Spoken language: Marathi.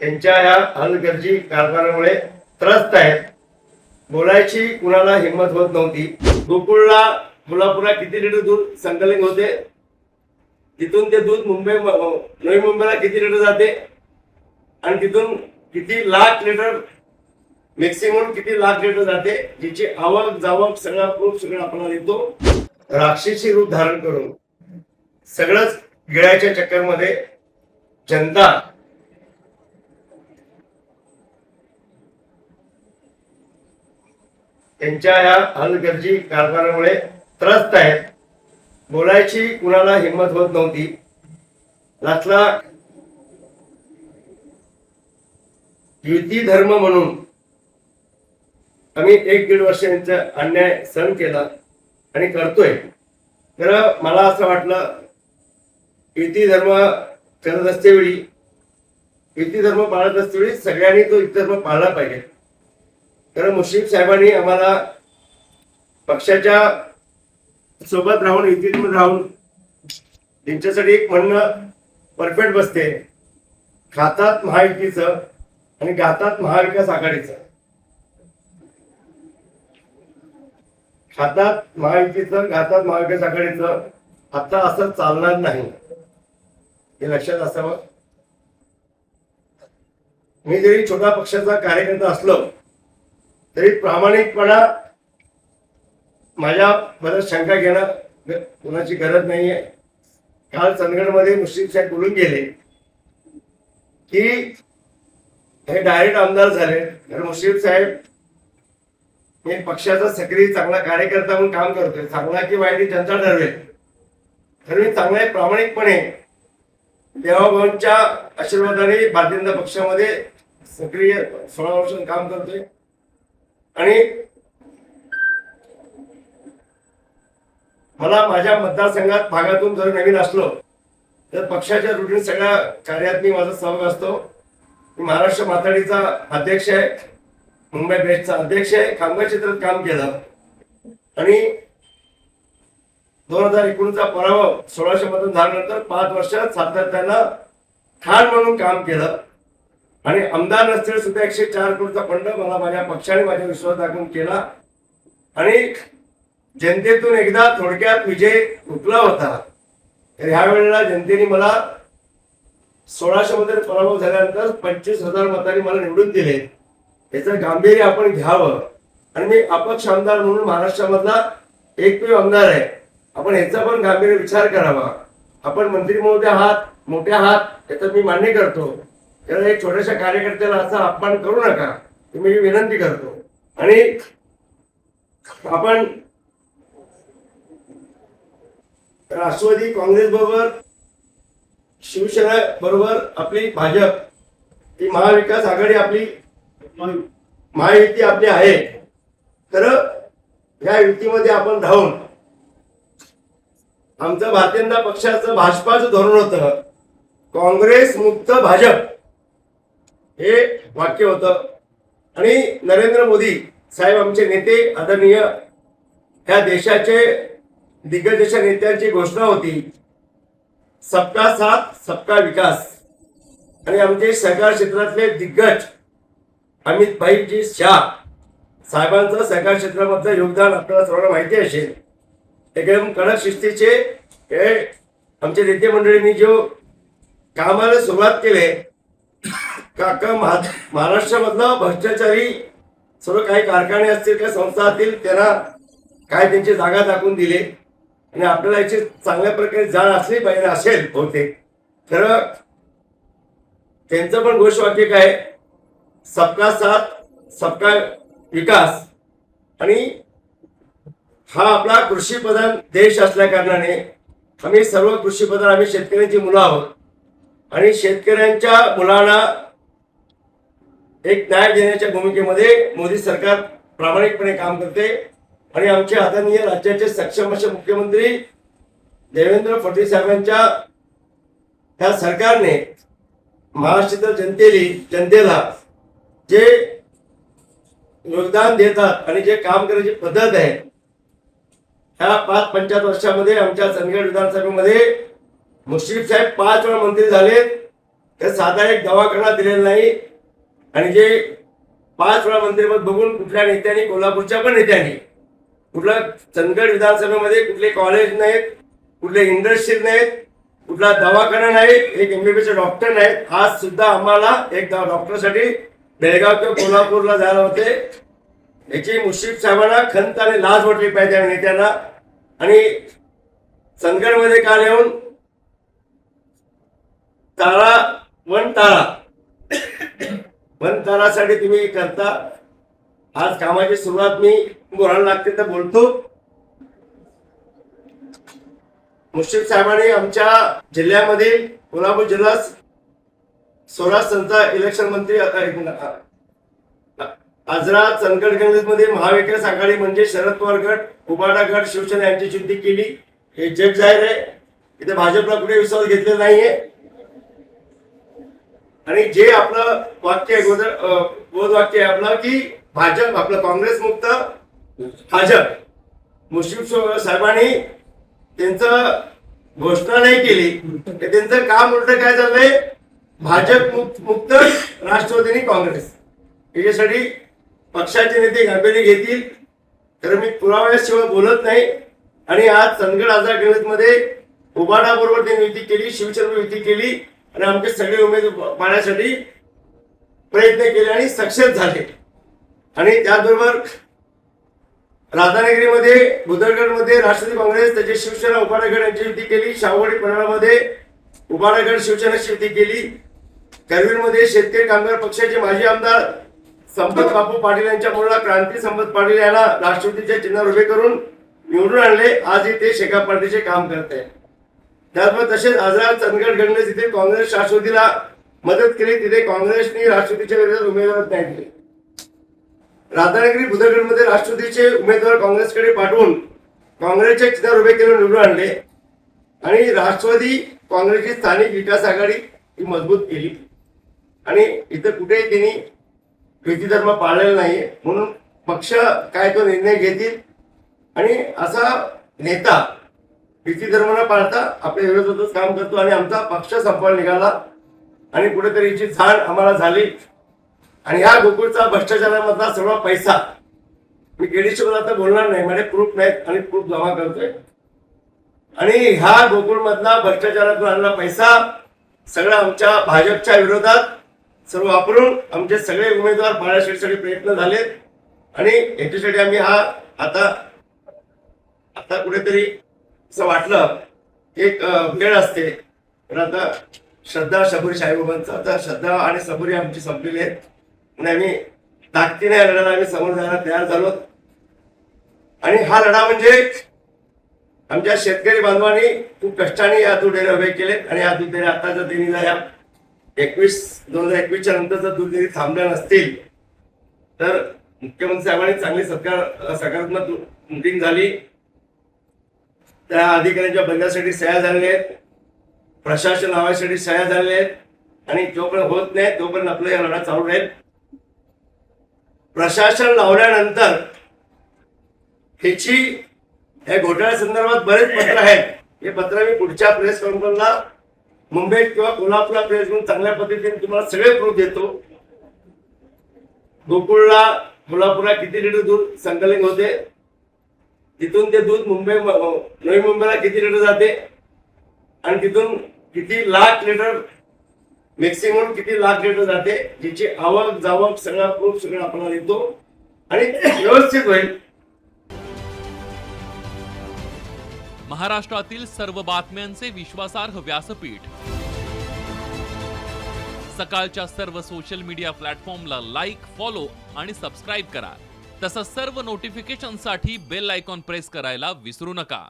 त्यांच्या या हलगर्जी कारभारामुळे त्रस्त आहेत. बोलायची कुणाला हिंमत होत नव्हती. गोकुळला कोल्हापूरला किती लिटर दूध संकलन होते, तिथून ते दूध नवी मुंबईला किती लिटर जाते आणि तिथून किती लाख लिटर मॅक्सिमम किती लाख लिटर जाते, जिची आवक जावक सगळा प्रूफ सगळं आपल्याला येतो. राक्षसी रूप धारण करून सगळंच गिळायच्या चक्करमध्ये जनता त्यांच्या या हलगर्जी कारभारामुळे त्रस्त आहेत. बोलायची कुणाला हिंमत होत नव्हती. लाटला युती धर्म म्हणून आम्ही 1-1.5 वर्ष यांचा अन्याय सहन केला आणि करतोय. तर मला असं वाटलं युती धर्म करत असतेवेळी, युती धर्म पाळत असतेवेळी सगळ्यांनी तो युती धर्म पाळला पाहिजे. तर मुश्रीफ साहेबांनी आम्हाला पक्षाच्या सोबत राहून युतीमध्ये राहून त्यांच्यासाठी एक म्हणणं परफेक्ट बसते, खातात महायुतीचं आणि गातात महाविकास आघाडीचं. खातात महायुतीचं गातात महाविकास आघाडीचं. आता असं चालणार नाही, हे लक्षात असावं. मी जरी छोटा पक्षाचा कार्यकर्ता असलो तरी प्रामाणिकपणा माझ्या बऱ्याच शंका घेणं कोणाची गरज नाहीये. काल चंदगडमध्ये मुश्रीफ साहेब बोलून गेले की हे डायरेक्ट आमदार झाले. तर मुश्रीफ साहेब मी पक्षाचा सक्रिय चांगला कार्यकर्ता म्हणून काम करतोय. चांगला की वाईट जनता ठरवेल. तर मी चांगल्या प्रामाणिकपणे देवाभाऊंच्या आशीर्वादाने भारतीय जनता पक्षामध्ये सक्रिय 16 वर्ष काम करतोय. आणि मला माझ्या मतदारसंघात भागातून जर नवीन असलो तर पक्षाच्या रुटीन सगळ्या कार्यात मी माझा सहभाग असतो. मी महाराष्ट्र माथाडीचा अध्यक्ष आहे, मुंबई बेस्टचा अध्यक्ष आहे, कामगार क्षेत्रात काम केलं आणि 2019चा पराभव 1600 मधून झाल्यानंतर 5 वर्षात सातत्यानं खान म्हणून काम केलं आणि आमदार नसतील सुद्धा 104 कोटीचा फंड मला माझ्या पक्षाने माझ्या विश्वास दाखवून केला आणि जनतेतून एकदा थोडक्यात विजय हुकला होता. तर ह्या वेळेला जनतेने मला 1600 मध्ये पराभव झाल्यानंतर 25,000 मतांनी मला निवडून दिले. याचं गांभीर्य आपण घ्यावं आणि मी अपक्ष आमदार म्हणून महाराष्ट्रामधला एकमेव आमदार आहे. आपण याचा पण गांभीर्य विचार करावा. आपण मंत्री महोदय आहात, मोठे आहात, याचं मी मान्य करतो. त्याला एक छोट्याशा कार्यकर्त्याला असा अपमान करू नका, मी विनंती करतो. आणि आपण राष्ट्रवादी काँग्रेस बरोबर, शिवसेना बरोबर आपली भाजप ही महाविकास आघाडी आपली महायुती आपली आहे. तर या युतीमध्ये आपण राहून आमचं भारतीय जनता पक्षाचं भाजपाचं धोरण होतं काँग्रेस मुक्त भाजप, हे वाक्य होतं. आणि नरेंद्र मोदी साहेब आमचे नेते आदरणीय, ह्या देशाचे दिग्गज नेत्यांची घोषणा होती सबका साथ सबका विकास. आणि आमचे सहकार क्षेत्रातले दिग्गज अमित भाईजी शाह साहेबांचं सहकार क्षेत्रामधलं योगदान आपल्याला सर्वांना माहिती असेल. एकदम कडक शिस्तीचे हे आमच्या नेते मंडळींनी जो कामाला सुरुवात केले. काका महाराष्ट्रामधलं भ्रष्टाचारी सर्व काही कारखाने असतील किंवा संस्था असतील त्यांना काय त्यांची जागा दाखवून दिली आणि आपल्याला याची चांगल्या प्रकारे जाण असली पाहिजे असेल बहुतेक. खरं त्यांचं पण घोषवाक्य काय, सबका साथ सबका विकास. आणि हा आपला कृषी प्रधान देश असल्या कारणाने आम्ही सर्व कृषी प्रधान, आम्ही शेतकऱ्यांची मुलं आहोत आणि शेतकऱ्यांच्या मुलांना एक न्याय देण्याच्या भूमिकेमध्ये मोदी सरकार प्रामाणिकपणे काम करते. आणि आमचे आदरणीय राज्याचे सक्षम असे मुख्यमंत्री देवेंद्र फडणवीस साहेबांच्या ह्या सरकारने महाराष्ट्रातील जनतेला जे योगदान देतात आणि जे काम करण्याची पद्धत आहे, ह्या 5-75 वर्षामध्ये आमच्या चंदगड विधानसभेमध्ये मुश्रीफ साहेब 5 वेळा मंत्री झालेत तर साधा एक दवाखाना दिलेला नाही. आणि जे 5 वेळा मंत्रिपद बघून कुठल्या नेत्यांनी, कोल्हापूरच्या पण नेत्यांनी, कुठलं चंदगड विधानसभेमध्ये कुठले कॉलेज नाहीत, कुठले इंडस्ट्री नाहीत, कुठला दवाखाना नाही, एक MBBS डॉक्टर नाहीत. आज सुद्धा आम्हाला एक डॉक्टरसाठी बेळगाव किंवा कोल्हापूरला जायला होते. याची मुश्रीफ साहेबांना खंत आणि लाज वाटली पाहिजे या नेत्यांना. आणि चंदगडमध्ये काल येऊन वन तारासाठी तुम्ही करता. आज कामाची सुरुवात मी बोलायला लागते तर बोलतो. मुश्रीफ साहेबांनी आमच्या जिल्ह्यामधील कोल्हापूर जिल्हा स्वराज संस्था इलेक्शन मंत्री आजरा चंदगड मध्ये महाविकास आघाडी म्हणजे शरद पवार गट, उबाटा गट, शिवसेना यांची युती केली. हे जग जाहीर आहे. इथे भाजपला कुठे विश्वास घेतलेला नाहीये. आणि जे आपलं वाक्य आहे, बोध वाक्य आहे आपलं की भाजप आपलं काँग्रेस मुक्त भाजप. मुश्रीफ साहेबांनी त्यांचं घोषणा नाही केली, त्यांचं काम उलट काय चाललंय, भाजप मुक्त राष्ट्रवादी काँग्रेस. याच्यासाठी पक्षाचे नेते गांभीर्य घेतील तर मी पुराव्याशिवाय बोलत नाही. आणि आज चंदगड आझाद मध्ये उबाटा बरोबर त्यांनी युती केली, शिवसेना युती केली आणि आमचे सगळे उमेदवार पाहण्यासाठी प्रयत्न केले आणि सक्सेस झाले. आणि त्याचबरोबर राधानगरीमध्ये, बुदरगडमध्ये राष्ट्रवादी काँग्रेस, त्याची शिवसेना उबाटा गट यांची युती केली. शाहूवाडी पन्हाळामध्ये उबाटा गट शिवसेनेची युती केली. करवीरमध्ये शेतकरी कामगार पक्षाचे माजी आमदार संपत बापू पाटील यांच्या मुलाला क्रांती संपत पाटील यांना राष्ट्रवादीच्या चिन्हावर उभे करून निवडून आणले. आजही ते शेकाप पार्टीचे काम करत आहेत. त्याचबरोबर तसेच आजरा चंदगड गणेश इथे काँग्रेस राष्ट्रवादीला मदत केली. तिथे काँग्रेसने राष्ट्रवादीच्या विरोधात उमेदवार नाही दिले. राधानगरी बुदरगडमध्ये राष्ट्रवादीचे उमेदवार काँग्रेसकडे पाठवून काँग्रेसच्या चिन्हावर उभे केले, निवडून आणले. आणि राष्ट्रवादी काँग्रेसची स्थानिक विकास आघाडी ही मजबूत केली. आणि इथं कुठेही त्यांनी युती धर्म पाळलेला नाहीये. म्हणून पक्ष काय तो निर्णय घेतील आणि असा नेता युती धर्म न पाळता आपल्या विरोधातच काम करतो. आणि आमचा पक्ष संपवायला निघाला आणि कुठेतरी याची जाण आम्हाला झाली. आणि या गोकुळचा भ्रष्टाचारामधला सर्व पैसा, मी केडीशी आता बोलणार नाही, माझे प्रूफ नाहीत आणि प्रूफ जमा करतोय. आणि ह्या गोकुळ मधला भ्रष्टाचारातून आणला पैसा सगळा आमच्या भाजपच्या विरोधात सर्व वापरून आमचे सगळे उमेदवार पाण्यासाठी प्रयत्न झालेत. आणि याच्यासाठी आम्ही हा आता कुठेतरी असं वाटलं एक वेळ असते. पण आता श्रद्धा सबुरी साईबाबांचा, आता श्रद्धा आणि सबुरी आमची संपलेली आहेत. आणि आम्ही ताकदीने या लढ्याला आम्ही समोर जायला तयार झालो. आणि हा लढा म्हणजे आमच्या शेतकरी बांधवांनी खूप कष्टाने या दूध डेअरी उभे केलेत. आणि या दूध डेअरी आता जर देणीला या 2021च्या नंतर जर दूध डेअरी थांबल्या नसतील तर मुख्यमंत्री साहेबांनी चांगली सकारात्मक मीटिंग झाली. त्या अधिकाऱ्यांच्या बंदसाठी सह्या झालेल्या आहेत, प्रशासन लावायसाठी सह्या झालेल्या आहेत. आणि जोपर्यंत होत नाही तोपर्यंत आपला या लढा चालू राहील. प्रशासन लावल्यानंतर ह्याची या घोटाळ्या संदर्भात बरेच पत्र आहेत. हे पत्र मी पुढच्या प्रेस कॉन्फरन्सला मुंबईत किंवा कोल्हापूरला प्रेस करून चांगल्या पद्धतीने तुम्हाला सगळे प्रूफ देतो. गोकुळला, कोल्हापूरला किती लिटर दूध संकलन होते, तिथून ते दूध नवी मुंबईला किती लिटर जाते, आणि तिथून किती लाख लिटर, मॅक्सिमम किती लाख लिटर जाते, जिची आवक जावक सगळा प्रूफ सगळं आपल्याला देतो आणि व्यवस्थित होईल. महाराष्ट्रातील सर्व बातम्यांचे विश्वासार्ह व्यासपीठ, सकाळच्या सर्व सोशल मीडिया प्लॅटफॉर्मला लाईक, फॉलो आणि सबस्क्राईब करा. तसंच सर्व नोटिफिकेशनसाठी बेल आयकॉन प्रेस करायला विसरू नका.